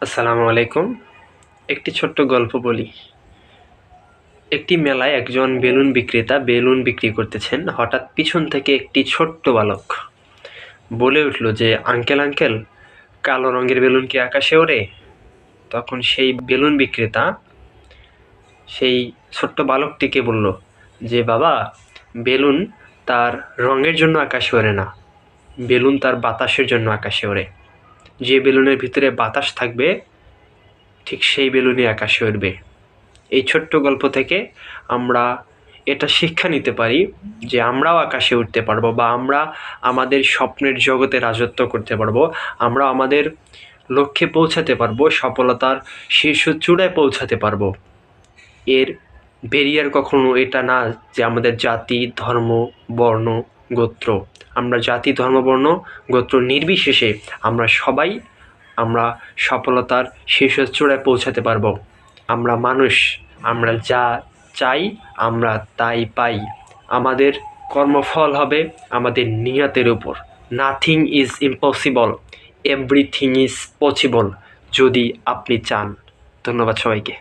আসসালামু আলাইকুম। একটি ছোট্ট গল্প বলি। একটি মেলায় একজন বেলুন বিক্রেতা বেলুন বিক্রি করতেছেন। হঠাৎ পিছন থেকে একটি ছোট্ট বালক বলে উঠল যে, আঙ্কেল আঙ্কেল, কালো রঙের বেলুন কি আকাশে ওড়ে? তখন সেই বেলুন বিক্রেতা সেই ছোট্ট বালকটিকে বলল যে, বাবা, বেলুন তার রঙের জন্য আকাশে ওড়ে না, বেলুন তার বাতাসের জন্য আকাশে ওড়ে। যে বেলুনের ভিতরে বাতাস থাকবে ঠিক সেই বেলুনই আকাশে উড়বে। এই ছোট্ট গল্প থেকে আমরা এটা শিক্ষা নিতে পারি যে আমরাও আকাশে উঠতে পারবো, বা আমরা আমাদের স্বপ্নের জগতে রাজত্ব করতে পারবো, আমরা আমাদের লক্ষ্যে পৌঁছাতে পারবো, সফলতার শীর্ষ চূড়ায় পৌঁছাতে পারবো। এর ব্যারিয়ার কখনো এটা না যে আমাদের জাতি, ধর্ম, বর্ণ, গোত্র। আমরা জাতি, ধর্ম, বর্ণ, গোত্র নির্বিশেষে আমরা সফলতার শীর্ষ চূড়ায় পৌঁছাতে পারবো। আমরা মানুষ, আমরা যা চাই আমরা তাই পাই। আমাদের কর্মফল হবে আমাদের নিয়তের উপর। Nothing is impossible, everything is possible, যদি আপনি চান। ধন্যবাদ সবাইকে।